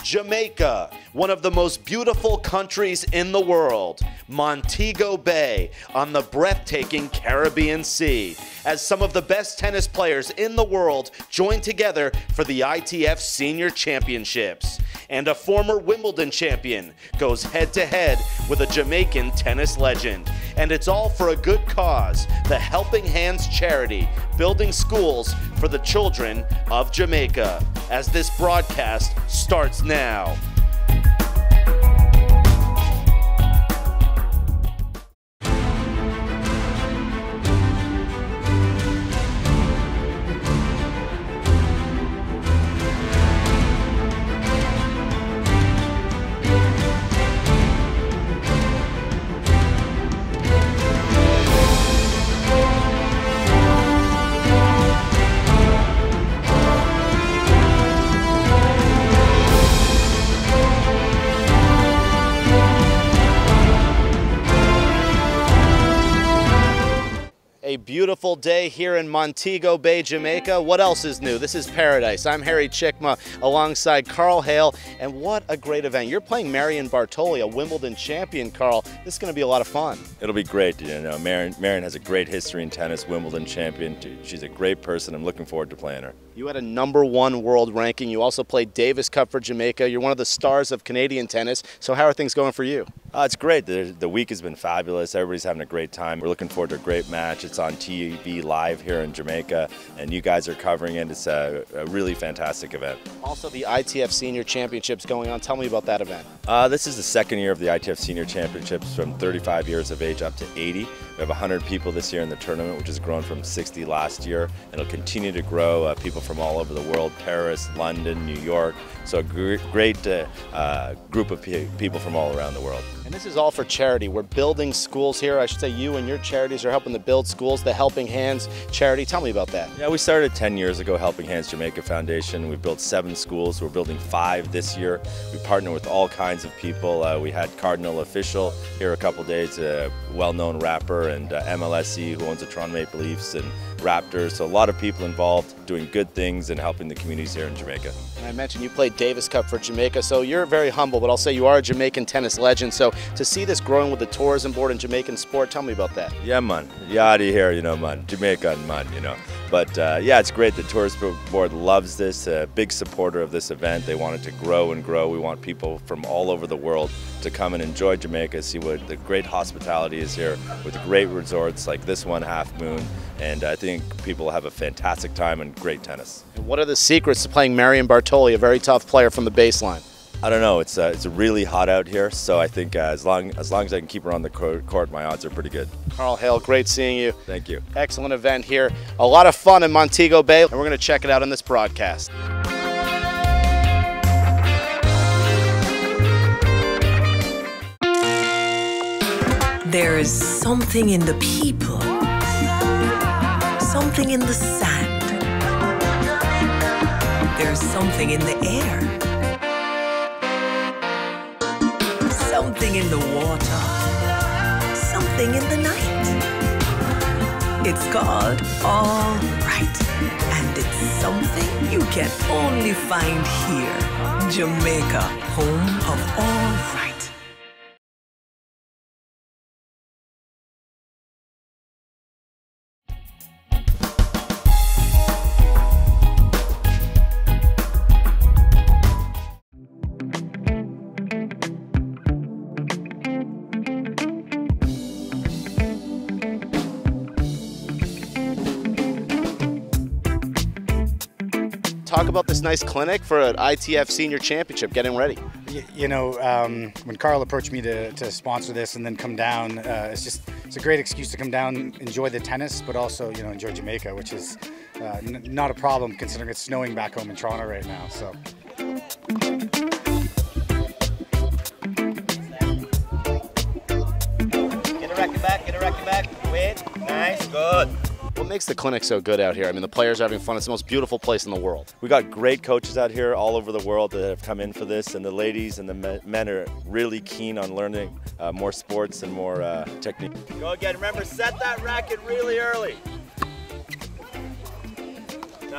Jamaica, one of the most beautiful countries in the world, Montego Bay on the breathtaking Caribbean Sea, as some of the best tennis players in the world join together for the ITF Senior Championships. And a former Wimbledon champion goes head-to-head with a Jamaican tennis legend. And it's all for a good cause, the Helping Hands charity, building schools for the children of Jamaica, as this broadcast starts now. A beautiful day here in Montego Bay, Jamaica. What else is new? This is paradise. I'm Harry Cicma alongside Carl Hale, and what a great event. You're playing Marion Bartoli, a Wimbledon champion, Carl. This is going to be a lot of fun. It'll be great. You know, Marion has a great history in tennis, Wimbledon champion. She's a great person. I'm looking forward to playing her. You had a #1 world ranking. You also played Davis Cup for Jamaica. You're one of the stars of Canadian tennis. So how are things going for you? It's great. The week has been fabulous. Everybody's having a great time. We're looking forward to a great match. It's on TV live here in Jamaica, and you guys are covering it. It's a really fantastic event. Also, the ITF Senior Championships going on. Tell me about that event. This is the second year of the ITF Senior Championships, from 35 years of age up to 80. We have 100 people this year in the tournament, which has grown from 60 last year, and it'll continue to grow. People from all over the world, Paris, London, New York. So a great group of people from all around the world. And this is all for charity. We're building schools here. I should say you and your charities are helping to build schools, the Helping Hands charity. Tell me about that. Yeah, we started 10 years ago, Helping Hands Jamaica Foundation. We've built 7 schools. We're building 5 this year. We partner with all kinds of people. We had Cardinal Official here a couple days, a well-known rapper, and MLSE, who owns the Toronto Maple Leafs and Raptors. So a lot of people involved doing good things and helping the communities here in Jamaica. And I mentioned you played Davis Cup for Jamaica, so you're very humble, but I'll say you are a Jamaican tennis legend. So to see this growing with the tourism board and Jamaican sport, tell me about that. Yeah, man. Yadi here, you know, man. Jamaica, man, you know. But yeah, it's great. The tourist board loves this, a big supporter of this event. They want it to grow and grow. We want people from all over the world to come and enjoy Jamaica, see what the great hospitality is here with great resorts like this one, Half Moon. And I think people will have a fantastic time and great tennis. And what are the secrets to playing Marion Bartoli, a very tough player from the baseline? I don't know. It's really hot out here, so I think as long as I can keep her on the court, my odds are pretty good. Carl Hale, great seeing you. Thank you. Excellent event here. A lot of fun in Montego Bay, and we're going to check it out on this broadcast. There is something in the people, something in the sand, there's something in the air, something in the water, something in the night. It's called All Right, and it's something you can only find here. Jamaica, home of All Right. Talk about this nice clinic for an ITF Senior Championship, getting ready. You know, when Carl approached me to sponsor this and then come down, it's a great excuse to come down, enjoy the tennis, but also, you know, enjoy Jamaica, which is not a problem considering it's snowing back home in Toronto right now. So. Get a racket back, wait, nice, good. What makes the clinic so good out here? I mean, the players are having fun. It's the most beautiful place in the world. We got great coaches out here all over the world that have come in for this, and the ladies and the men are really keen on learning more sports and more technique. Go again, remember, set that racket really early.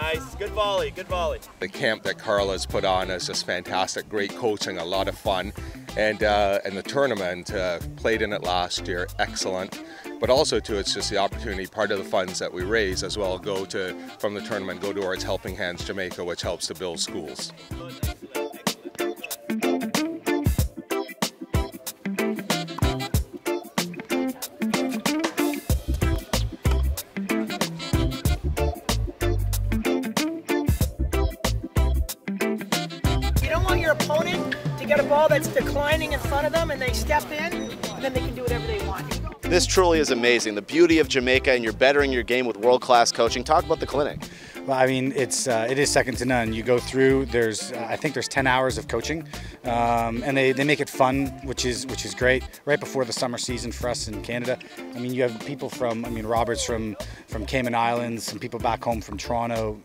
Nice. Good volley. Good volley. The camp that Carl has put on is just fantastic. Great coaching, a lot of fun. And the tournament, played in it last year, excellent. But also too, it's just the opportunity, part of the funds that we raise as well from the tournament go towards Helping Hands Jamaica, which helps to build schools. You don't want your opponent to get a ball that's declining in front of them and they step in and then they can do whatever they want. This truly is amazing. The beauty of Jamaica, and you're bettering your game with world-class coaching. Talk about the clinic. Well, I mean, it is second to none. You go through. I think there's 10 hours of coaching, and they make it fun, which is great. Right before the summer season for us in Canada. I mean, you have people Robert's from Cayman Islands, some people back home from Toronto.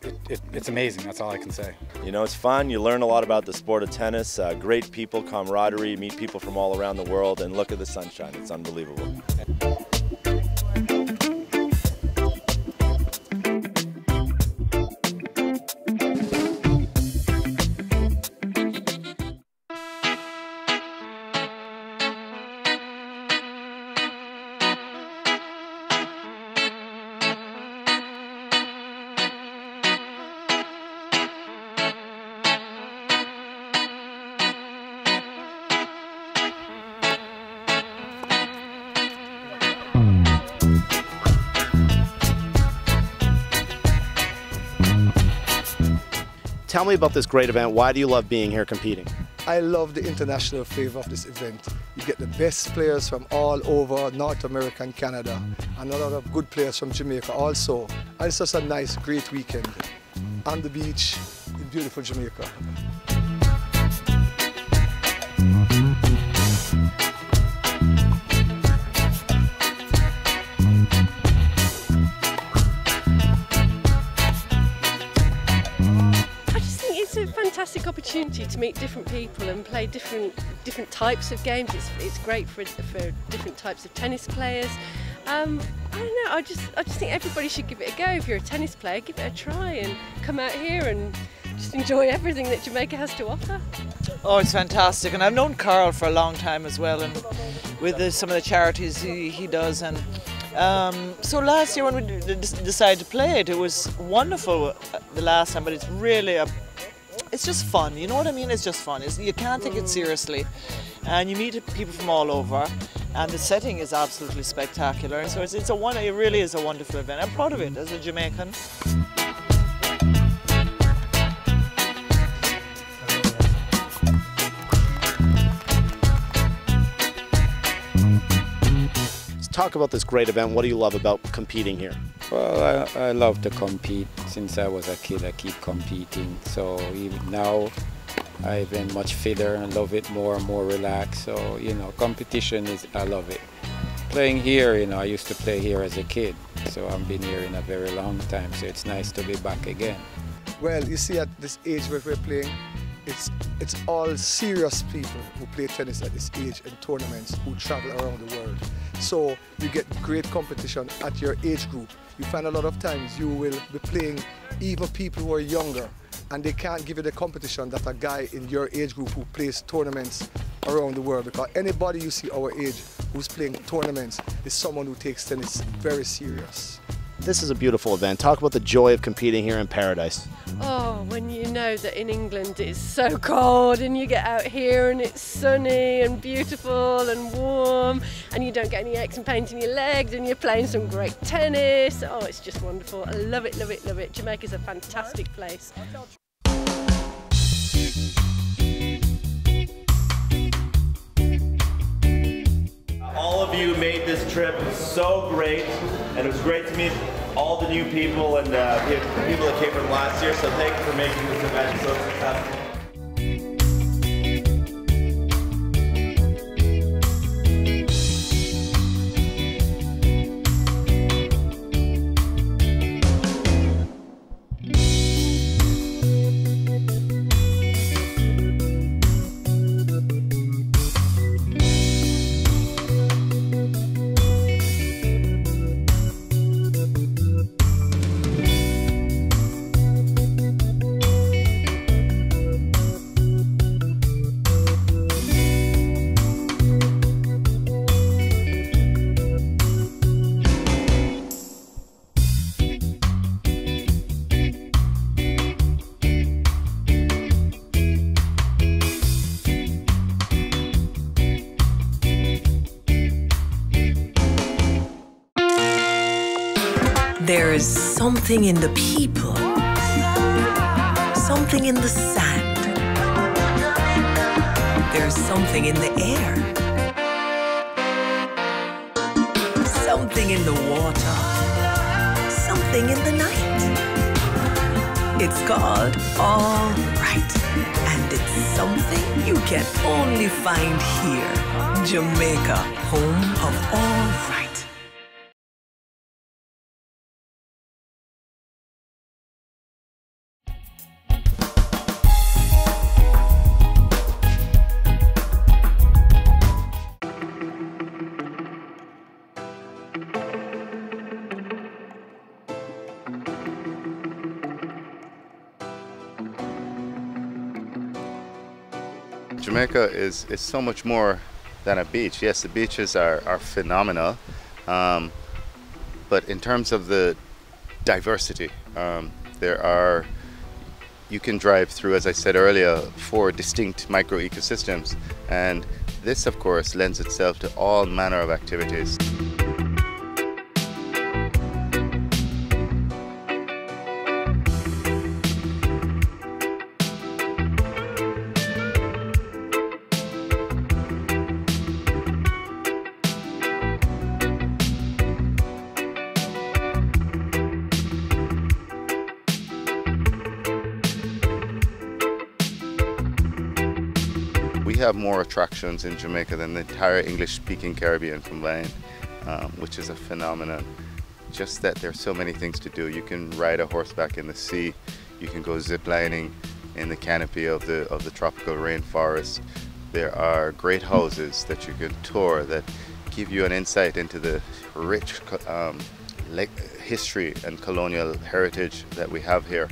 It's amazing. That's all I can say. You know, it's fun. You learn a lot about the sport of tennis. Great people, camaraderie, meet people from all around the world, and look at the sunshine. It's unbelievable. Tell me about this great event. Why do you love being here competing? I love the international flavor of this event. You get the best players from all over North America and Canada, and a lot of good players from Jamaica also. And it's just a nice, great weekend on the beach in beautiful Jamaica. Fantastic opportunity to meet different people and play different types of games. It's great for different types of tennis players. I don't know. I just think everybody should give it a go. If you're a tennis player, give it a try and come out here and just enjoy everything that Jamaica has to offer. Oh, it's fantastic, and I've known Carl for a long time as well, and with some of the charities he does. And so last year when we decided to play it, it was wonderful the last time, but it's really it's just fun, you know what I mean? It's just fun. You can't take it seriously, and you meet people from all over, and the setting is absolutely spectacular. And so it really is a wonderful event. I'm proud of it as a Jamaican. Talk about this great event. What do you love about competing here? Well, I love to compete. Since I was a kid, I keep competing. So even now, I've been much fitter and love it more and more relaxed. So, you know, competition I love it. Playing here, you know, I used to play here as a kid. So I've been here in a very long time. So it's nice to be back again. Well, you see, at this age where we're playing, it's all serious people who play tennis at this age in tournaments who travel around the world. So you get great competition at your age group. You find a lot of times you will be playing even people who are younger, and they can't give you the competition that a guy in your age group who plays tournaments around the world, because anybody you see our age who's playing tournaments is someone who takes tennis very serious. This is a beautiful event. Talk about the joy of competing here in paradise. Oh, when you know that in England it's so cold and you get out here and it's sunny and beautiful and warm and you don't get any aches and pains in your legs and you're playing some great tennis. Oh, it's just wonderful. I love it, love it, love it. Jamaica's a fantastic place. All of you made this trip so great, and it was great to meet all the new people and people that came from last year, so thank you for making this event so successful. There's something in the people, something in the sand. There's something in the air, something in the water, something in the night. It's called All Right, and it's something you can only find here. Jamaica, home of all right. Jamaica is so much more than a beach. Yes, the beaches are phenomenal, but in terms of the diversity, you can drive through, as I said earlier, 4 distinct micro ecosystems, and this of course lends itself to all manner of activities. We have more attractions in Jamaica than the entire English-speaking Caribbean combined, which is a phenomenon. Just that there's so many things to do. You can ride a horseback in the sea, you can go ziplining in the canopy of the tropical rainforest. There are great houses that you can tour that give you an insight into the rich history and colonial heritage that we have here.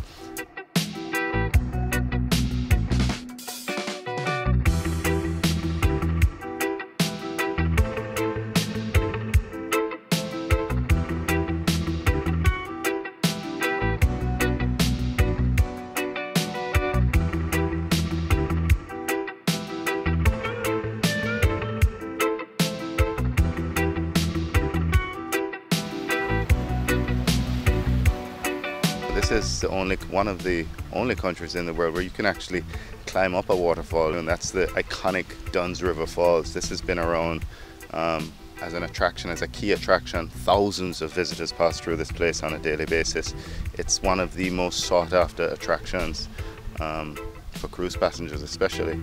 This is one of the only countries in the world where you can actually climb up a waterfall, and that's the iconic Dunn's River Falls. This has been around as an attraction, as a key attraction. Thousands of visitors pass through this place on a daily basis. It's one of the most sought after attractions for cruise passengers especially.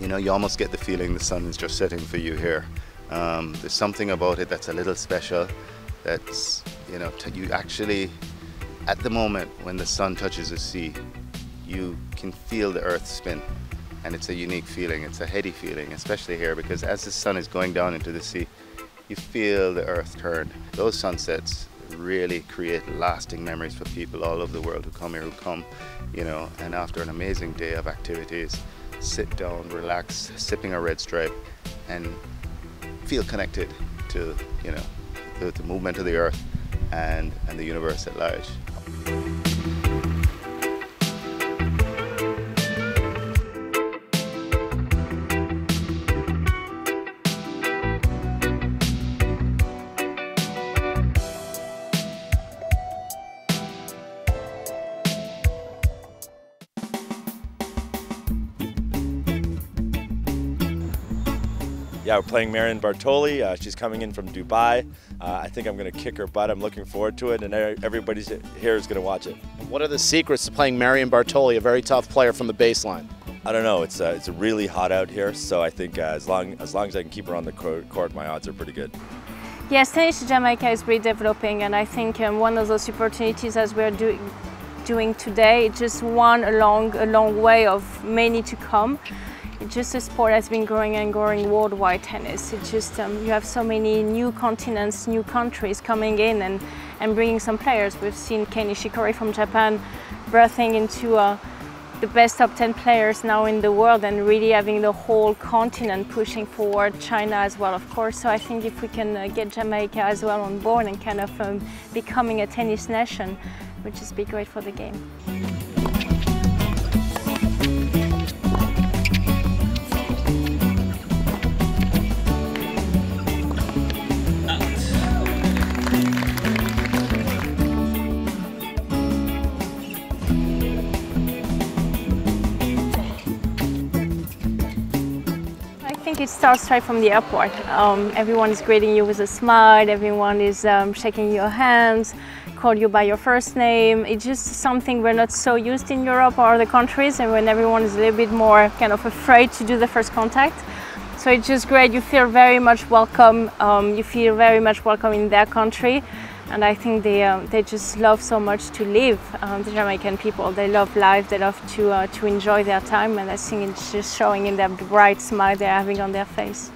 You know, you almost get the feeling the sun is just setting for you here. There's something about it that's a little special. That's, you know, you actually, at the moment when the sun touches the sea, you can feel the earth spin. And it's a unique feeling, it's a heady feeling, especially here, because as the sun is going down into the sea, you feel the earth turn. Those sunsets really create lasting memories for people all over the world who come here, you know, and after an amazing day of activities, sit down, relax, sipping a red stripe, and feel connected to, you know, the movement of the earth and the universe at large. Yeah, we're playing Marion Bartoli. She's coming in from Dubai. I think I'm going to kick her butt. I'm looking forward to it, and everybody here is going to watch it. What are the secrets to playing Marion Bartoli, a very tough player from the baseline? I don't know. It's really hot out here, so I think as long as I can keep her on the court, my odds are pretty good. Yes, tennis in Jamaica is really developing, and I think one of those opportunities as we're doing today, it's just one along a long way of many to come. it's just a sport that's been growing and growing worldwide, tennis. It's just, you have so many new continents, new countries coming in and bringing some players. We've seen Kei Nishikori from Japan birthing into the best top 10 players now in the world, and really having the whole continent pushing forward, China as well, of course. So I think if we can get Jamaica as well on board and kind of becoming a tennis nation, would just be great for the game. I think it starts right from the airport. Everyone is greeting you with a smile, everyone is shaking your hands, call you by your first name. It's just something we're not so used in Europe or other countries, and when everyone is a little bit more kind of afraid to do the first contact. So it's just great, you feel very much welcome, in their country. And I think they just love so much to live, the Jamaican people. They love life, they love to enjoy their time, and I think it's just showing in that bright smile they're having on their face.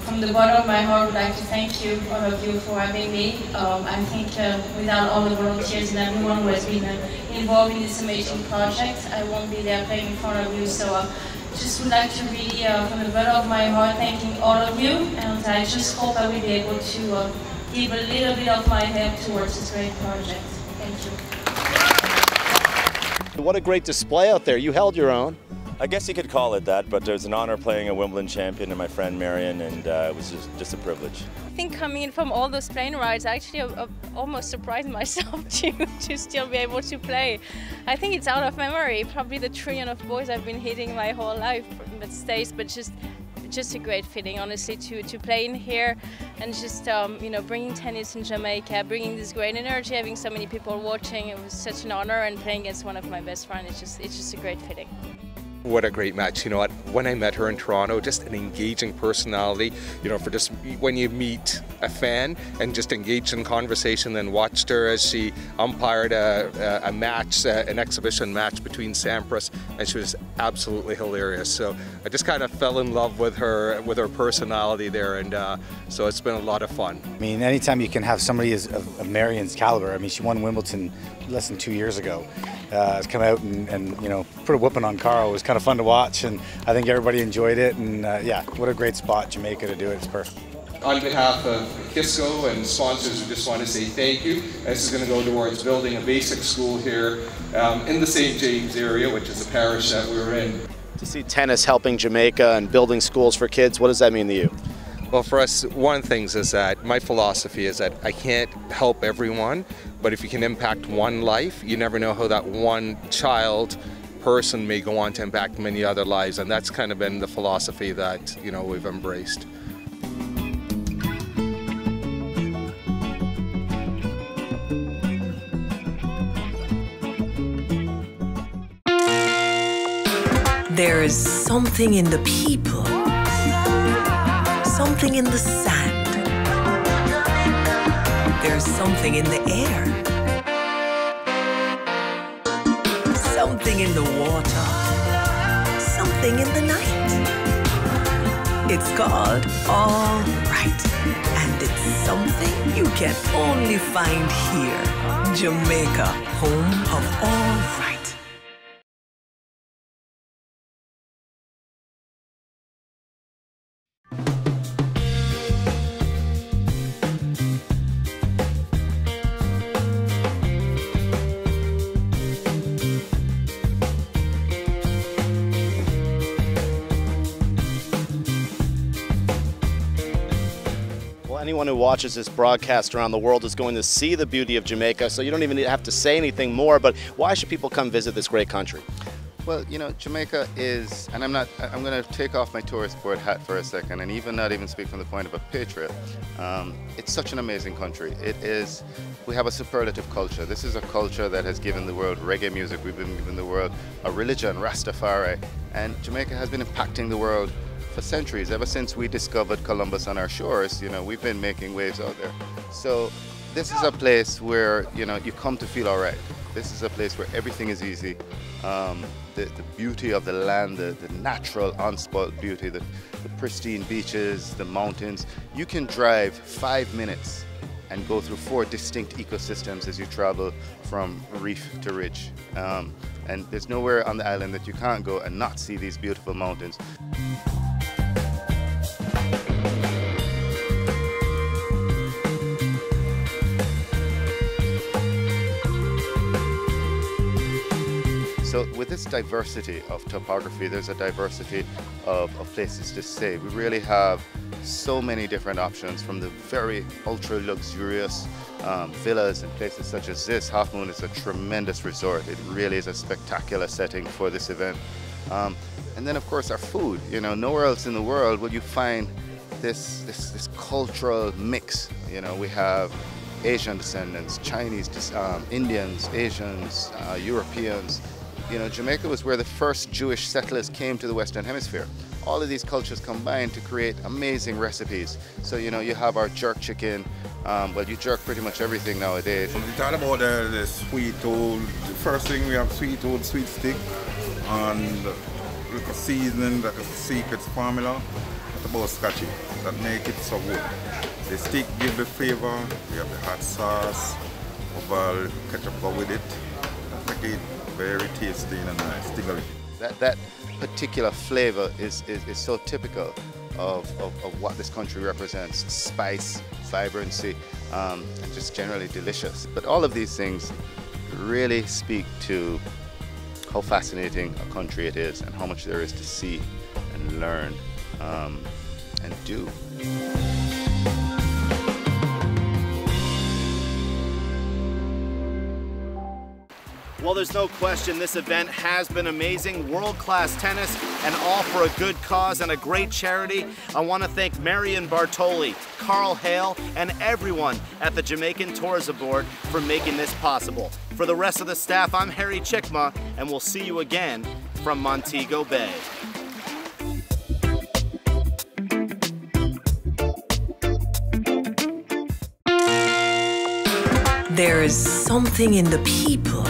From the bottom of my heart, I would like to thank you, all of you, for having me. I think without all the volunteers and everyone who has been involved in this amazing project, I won't be there playing in front of you. So just would like to really, from the bottom of my heart, thanking all of you, and I just hope I will be able to give a little bit of my help towards this great project. Thank you. What a great display out there. You held your own. I guess you could call it that, but it was an honor playing a Wimbledon champion and my friend Marion, and it was just a privilege. I think coming in from all those plane rides, I actually almost surprised myself to still be able to play. I think it's out of memory, probably the trillion of balls I've been hitting my whole life that stays, but just a great feeling, honestly, to play in here and just you know, bringing tennis in Jamaica, bringing this great energy, having so many people watching. It was such an honor, and playing against one of my best friends, it's just a great feeling. What a great match. You know what, when I met her in Toronto, just an engaging personality, you know, for just when you meet a fan and just engaged in conversation, then watched her as she umpired a match, an exhibition match between Sampras, and she was absolutely hilarious. So I just kind of fell in love with her personality there, and so it's been a lot of fun. I mean, anytime you can have somebody of Marion's caliber, I mean, she won Wimbledon less than 2 years ago. Has come out and you know, put a whooping on Carl. It was kind of fun to watch, and I think everybody enjoyed it, and yeah, what a great spot, Jamaica, to do it. It's perfect. On behalf of Kisco and sponsors, we just want to say thank you. This is going to go towards building a basic school here in the St. James area, which is the parish that we're in. To see tennis helping Jamaica and building schools for kids, what does that mean to you? Well, for us, one of the things is that my philosophy is that I can't help everyone, but if you can impact one life, you never know how that one person may go on to impact many other lives, and that's kind of been the philosophy that, you know, we've embraced. There is something in the people, something in the sand, there's something in the air, something in the water, something in the night. It's called All Right, and it's something you can only find here. Jamaica, home of all right. Anyone who watches this broadcast around the world is going to see the beauty of Jamaica, so you don't even have to say anything more, but why should people come visit this great country? Well, you know, Jamaica is, and I'm going to take off my tourist board hat for a second and not even speak from the point of a patriot. It's such an amazing country. We have a superlative culture. This is a culture that has given the world reggae music. We've been giving the world a religion, Rastafari, and Jamaica has been impacting the world for centuries. Ever since we discovered Columbus on our shores, you know, we've been making waves out there. So this is a place where, you know, you come to feel all right. This is a place where everything is easy. The beauty of the land, the natural unspoiled beauty, the pristine beaches, the mountains. You can drive 5 minutes and go through 4 distinct ecosystems as you travel from reef to ridge. And there's nowhere on the island that you can't go and not see these beautiful mountains. So with this diversity of topography, there's a diversity of places to stay. We really have so many different options, from the very ultra luxurious villas and places such as this. Half Moon is a tremendous resort. It really is a spectacular setting for this event. And then of course our food. You know, nowhere else in the world will you find this cultural mix. You know, we have Asian descendants, Chinese, Indians, Asians, Europeans. You know, Jamaica was where the first Jewish settlers came to the Western Hemisphere. All of these cultures combined to create amazing recipes. So, you know, you have our jerk chicken. Well, you jerk pretty much everything nowadays. We talk about the sweet old, the first thing we have sweet old sweet stick and little seasoning, that is the secret formula. It's about scotchy that make it so good. The stick give the flavor, we have the hot sauce, over ketchup go with it. That make it very tasty and nice. That particular flavor is so typical of what this country represents. Spice, vibrancy, and just generally delicious. But all of these things really speak to how fascinating a country it is and how much there is to see and learn and do. Well, there's no question this event has been amazing. World-class tennis and all for a good cause and a great charity. I want to thank Marion Bartoli, Carl Hale, and everyone at the Jamaican Tourism Board for making this possible. For the rest of the staff, I'm Harry Cicma, and we'll see you again from Montego Bay. There is something in the people,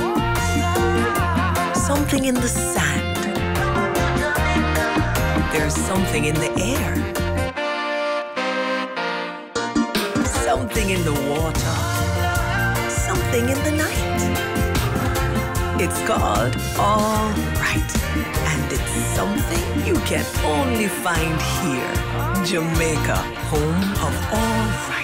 something in the sand. There's something in the air, something in the water, something in the night. It's called All Right, and it's something you can only find here. Jamaica, home of all right.